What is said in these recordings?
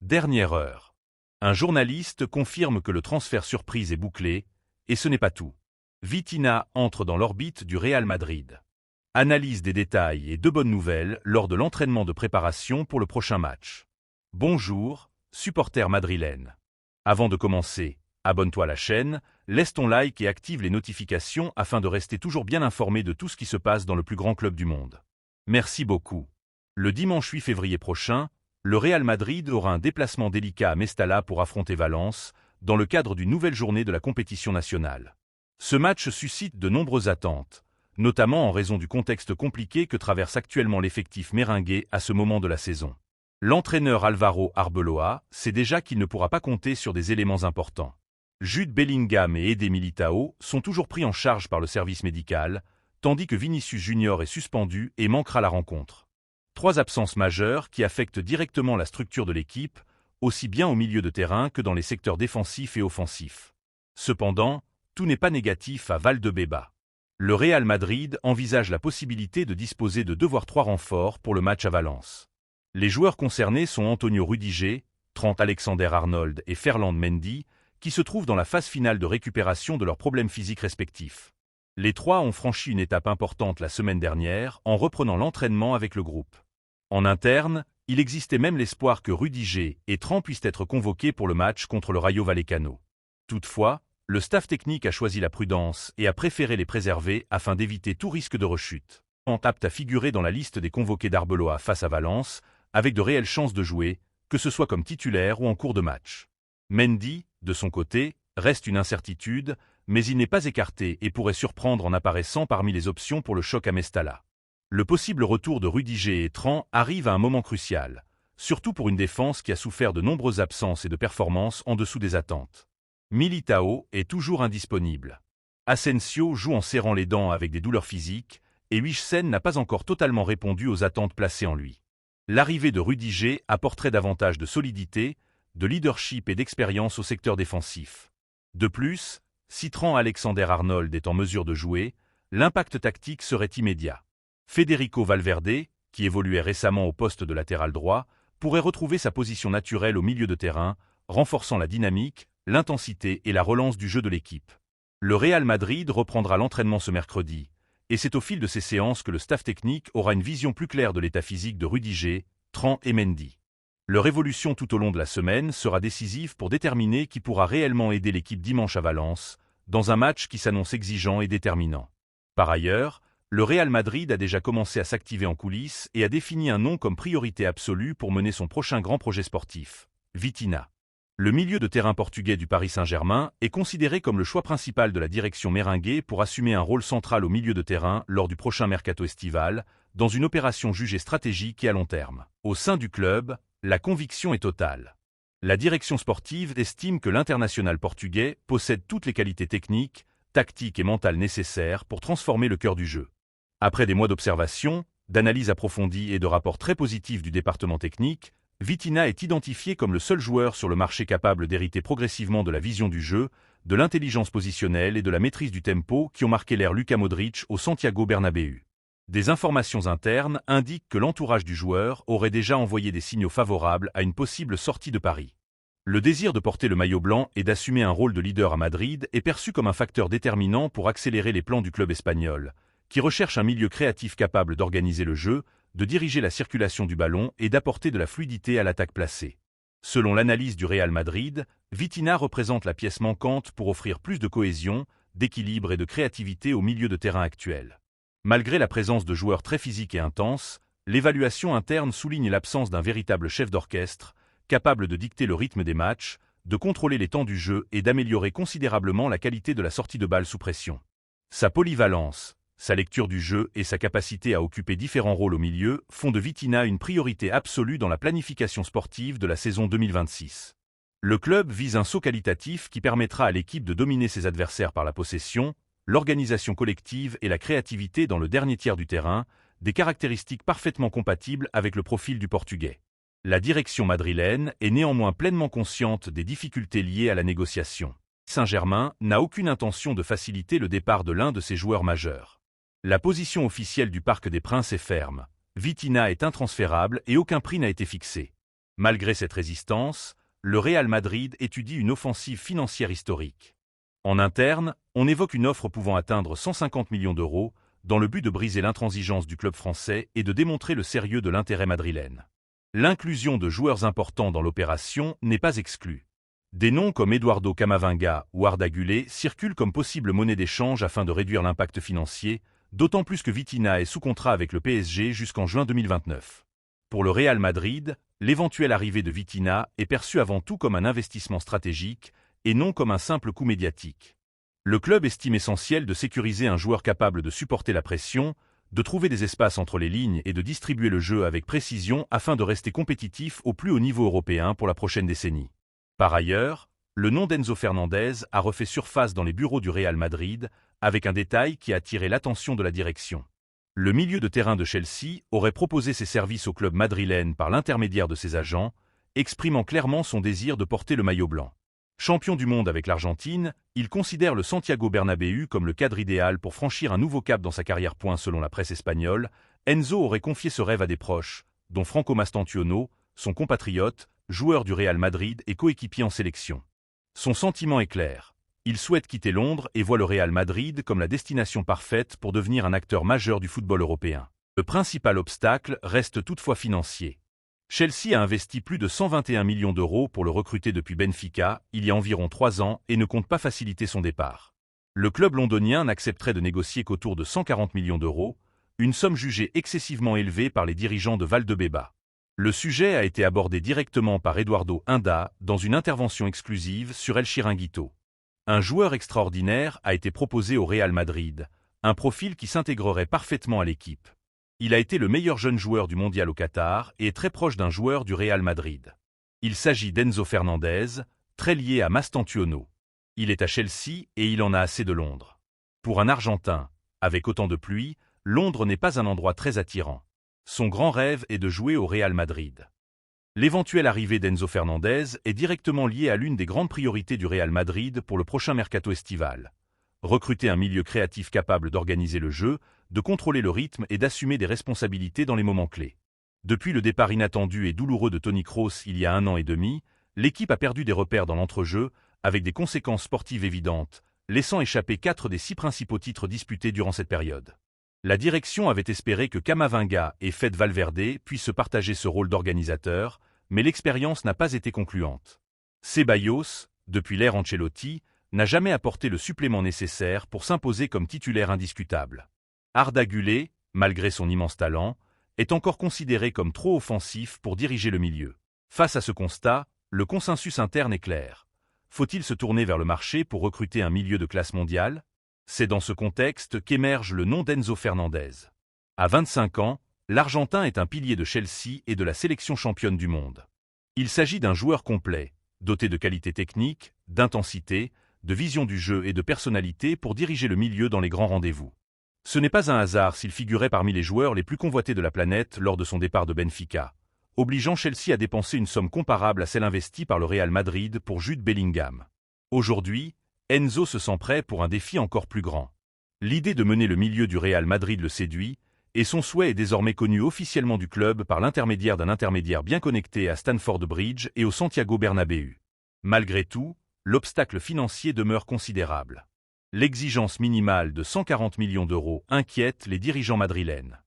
Dernière heure. Un journaliste confirme que le transfert surprise est bouclé, et ce n'est pas tout. Vitinha entre dans l'orbite du Real Madrid. Analyse des détails et de bonnes nouvelles lors de l'entraînement de préparation pour le prochain match. Bonjour, supporters madrilènes. Avant de commencer, abonne-toi à la chaîne, laisse ton like et active les notifications afin de rester toujours bien informé de tout ce qui se passe dans le plus grand club du monde. Merci beaucoup. Le dimanche 8 février prochain, le Real Madrid aura un déplacement délicat à Mestalla pour affronter Valence, dans le cadre d'une nouvelle journée de la compétition nationale. Ce match suscite de nombreuses attentes, notamment en raison du contexte compliqué que traverse actuellement l'effectif merengue à ce moment de la saison. L'entraîneur Álvaro Arbeloa sait déjà qu'il ne pourra pas compter sur des éléments importants. Jude Bellingham et Eder Militão sont toujours pris en charge par le service médical, tandis que Vinicius Junior est suspendu et manquera la rencontre. 3 absences majeures qui affectent directement la structure de l'équipe, aussi bien au milieu de terrain que dans les secteurs défensifs et offensifs. Cependant, tout n'est pas négatif à Valdebeba. Le Real Madrid envisage la possibilité de disposer de 2 voire 3 renforts pour le match à Valence. Les joueurs concernés sont Antonio Rüdiger, Trent Alexander-Arnold et Ferland Mendy, qui se trouvent dans la phase finale de récupération de leurs problèmes physiques respectifs. Les 3 ont franchi une étape importante la semaine dernière en reprenant l'entraînement avec le groupe. En interne, il existait même l'espoir que Rüdiger et Trent puissent être convoqués pour le match contre le Rayo Vallecano. Toutefois, le staff technique a choisi la prudence et a préféré les préserver afin d'éviter tout risque de rechute. Trent apte à figurer dans la liste des convoqués d'Arbeloa face à Valence, avec de réelles chances de jouer, que ce soit comme titulaire ou en cours de match. Mendy, de son côté, reste une incertitude, mais il n'est pas écarté et pourrait surprendre en apparaissant parmi les options pour le choc à Mestalla. Le possible retour de Rüdiger et Trent arrive à un moment crucial, surtout pour une défense qui a souffert de nombreuses absences et de performances en dessous des attentes. Militão est toujours indisponible. Asensio joue en serrant les dents avec des douleurs physiques, et Huijsen n'a pas encore totalement répondu aux attentes placées en lui. L'arrivée de Rüdiger apporterait davantage de solidité, de leadership et d'expérience au secteur défensif. De plus, si Trent Alexander-Arnold est en mesure de jouer, l'impact tactique serait immédiat. Federico Valverde, qui évoluait récemment au poste de latéral droit, pourrait retrouver sa position naturelle au milieu de terrain, renforçant la dynamique, l'intensité et la relance du jeu de l'équipe. Le Real Madrid reprendra l'entraînement ce mercredi, et c'est au fil de ces séances que le staff technique aura une vision plus claire de l'état physique de Rüdiger, Trent et Mendy. Leur évolution tout au long de la semaine sera décisive pour déterminer qui pourra réellement aider l'équipe dimanche à Valence, dans un match qui s'annonce exigeant et déterminant. Par ailleurs, le Real Madrid a déjà commencé à s'activer en coulisses et a défini un nom comme priorité absolue pour mener son prochain grand projet sportif, Vitinha. Le milieu de terrain portugais du Paris Saint-Germain est considéré comme le choix principal de la direction merengue pour assumer un rôle central au milieu de terrain lors du prochain mercato estival, dans une opération jugée stratégique et à long terme. Au sein du club, la conviction est totale. La direction sportive estime que l'international portugais possède toutes les qualités techniques, tactiques et mentales nécessaires pour transformer le cœur du jeu. Après des mois d'observation, d'analyse approfondie et de rapports très positifs du département technique, Vitinha est identifié comme le seul joueur sur le marché capable d'hériter progressivement de la vision du jeu, de l'intelligence positionnelle et de la maîtrise du tempo qui ont marqué l'ère Luka Modric au Santiago Bernabéu. Des informations internes indiquent que l'entourage du joueur aurait déjà envoyé des signaux favorables à une possible sortie de Paris. Le désir de porter le maillot blanc et d'assumer un rôle de leader à Madrid est perçu comme un facteur déterminant pour accélérer les plans du club espagnol, qui recherche un milieu créatif capable d'organiser le jeu, de diriger la circulation du ballon et d'apporter de la fluidité à l'attaque placée. Selon l'analyse du Real Madrid, Vitinha représente la pièce manquante pour offrir plus de cohésion, d'équilibre et de créativité au milieu de terrain actuel. Malgré la présence de joueurs très physiques et intenses, l'évaluation interne souligne l'absence d'un véritable chef d'orchestre, capable de dicter le rythme des matchs, de contrôler les temps du jeu et d'améliorer considérablement la qualité de la sortie de balle sous pression. Sa polyvalence, sa lecture du jeu et sa capacité à occuper différents rôles au milieu font de Vitinha une priorité absolue dans la planification sportive de la saison 2026. Le club vise un saut qualitatif qui permettra à l'équipe de dominer ses adversaires par la possession, l'organisation collective et la créativité dans le dernier tiers du terrain, des caractéristiques parfaitement compatibles avec le profil du Portugais. La direction madrilène est néanmoins pleinement consciente des difficultés liées à la négociation. Saint-Germain n'a aucune intention de faciliter le départ de l'un de ses joueurs majeurs. La position officielle du Parc des Princes est ferme. Vitinha est intransférable et aucun prix n'a été fixé. Malgré cette résistance, le Real Madrid étudie une offensive financière historique. En interne, on évoque une offre pouvant atteindre 150 millions d'euros, dans le but de briser l'intransigeance du club français et de démontrer le sérieux de l'intérêt madrilène. L'inclusion de joueurs importants dans l'opération n'est pas exclue. Des noms comme Eduardo Camavinga ou Arda Güler circulent comme possible monnaie d'échange afin de réduire l'impact financier, d'autant plus que Vitinha est sous contrat avec le PSG jusqu'en juin 2029. Pour le Real Madrid, l'éventuelle arrivée de Vitinha est perçue avant tout comme un investissement stratégique et non comme un simple coup médiatique. Le club estime essentiel de sécuriser un joueur capable de supporter la pression, de trouver des espaces entre les lignes et de distribuer le jeu avec précision afin de rester compétitif au plus haut niveau européen pour la prochaine décennie. Par ailleurs, le nom d'Enzo Fernandez a refait surface dans les bureaux du Real Madrid, avec un détail qui a attiré l'attention de la direction. Le milieu de terrain de Chelsea aurait proposé ses services au club madrilène par l'intermédiaire de ses agents, exprimant clairement son désir de porter le maillot blanc. Champion du monde avec l'Argentine, il considère le Santiago Bernabéu comme le cadre idéal pour franchir un nouveau cap dans sa carrière. Selon la presse espagnole, Enzo aurait confié ce rêve à des proches, dont Franco Mastantuono, son compatriote, joueur du Real Madrid et coéquipier en sélection. Son sentiment est clair. Il souhaite quitter Londres et voit le Real Madrid comme la destination parfaite pour devenir un acteur majeur du football européen. Le principal obstacle reste toutefois financier. Chelsea a investi plus de 121 millions d'euros pour le recruter depuis Benfica, il y a environ 3 ans, et ne compte pas faciliter son départ. Le club londonien n'accepterait de négocier qu'autour de 140 millions d'euros, une somme jugée excessivement élevée par les dirigeants de Valdebeba. Le sujet a été abordé directement par Eduardo Inda dans une intervention exclusive sur El Chiringuito. Un joueur extraordinaire a été proposé au Real Madrid, un profil qui s'intégrerait parfaitement à l'équipe. Il a été le meilleur jeune joueur du mondial au Qatar et est très proche d'un joueur du Real Madrid. Il s'agit d'Enzo Fernandez, très lié à Mastantuono. Il est à Chelsea et il en a assez de Londres. Pour un Argentin, avec autant de pluie, Londres n'est pas un endroit très attirant. Son grand rêve est de jouer au Real Madrid. L'éventuelle arrivée d'Enzo Fernandez est directement liée à l'une des grandes priorités du Real Madrid pour le prochain mercato estival. Recruter un milieu créatif capable d'organiser le jeu, de contrôler le rythme et d'assumer des responsabilités dans les moments clés. Depuis le départ inattendu et douloureux de Toni Kroos il y a 1 an et demi, l'équipe a perdu des repères dans l'entrejeu, avec des conséquences sportives évidentes, laissant échapper 4 des 6 principaux titres disputés durant cette période. La direction avait espéré que Camavinga et Fede Valverde puissent se partager ce rôle d'organisateur, mais l'expérience n'a pas été concluante. Ceballos, depuis l'ère Ancelotti, n'a jamais apporté le supplément nécessaire pour s'imposer comme titulaire indiscutable. Arda Güler, malgré son immense talent, est encore considéré comme trop offensif pour diriger le milieu. Face à ce constat, le consensus interne est clair. Faut-il se tourner vers le marché pour recruter un milieu de classe mondiale ? C'est dans ce contexte qu'émerge le nom d'Enzo Fernandez. À 25 ans, l'Argentin est un pilier de Chelsea et de la sélection championne du monde. Il s'agit d'un joueur complet, doté de qualités techniques, d'intensité, de vision du jeu et de personnalité pour diriger le milieu dans les grands rendez-vous. Ce n'est pas un hasard s'il figurait parmi les joueurs les plus convoités de la planète lors de son départ de Benfica, obligeant Chelsea à dépenser une somme comparable à celle investie par le Real Madrid pour Jude Bellingham. Aujourd'hui, Enzo se sent prêt pour un défi encore plus grand. L'idée de mener le milieu du Real Madrid le séduit, et son souhait est désormais connu officiellement du club par l'intermédiaire d'un intermédiaire bien connecté à Stamford Bridge et au Santiago Bernabéu. Malgré tout, l'obstacle financier demeure considérable. L'exigence minimale de 140 millions d'euros inquiète les dirigeants madrilènes.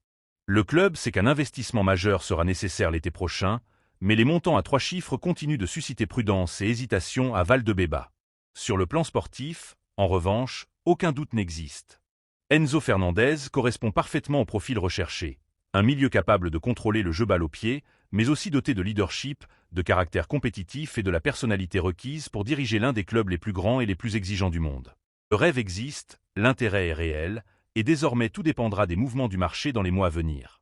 Le club sait qu'un investissement majeur sera nécessaire l'été prochain, mais les montants à 3 chiffres continuent de susciter prudence et hésitation à Valdebeba. Sur le plan sportif, en revanche, aucun doute n'existe. Enzo Fernandez correspond parfaitement au profil recherché. Un milieu capable de contrôler le jeu balle au pied, mais aussi doté de leadership, de caractère compétitif et de la personnalité requise pour diriger l'un des clubs les plus grands et les plus exigeants du monde. Le rêve existe, l'intérêt est réel, et désormais tout dépendra des mouvements du marché dans les mois à venir.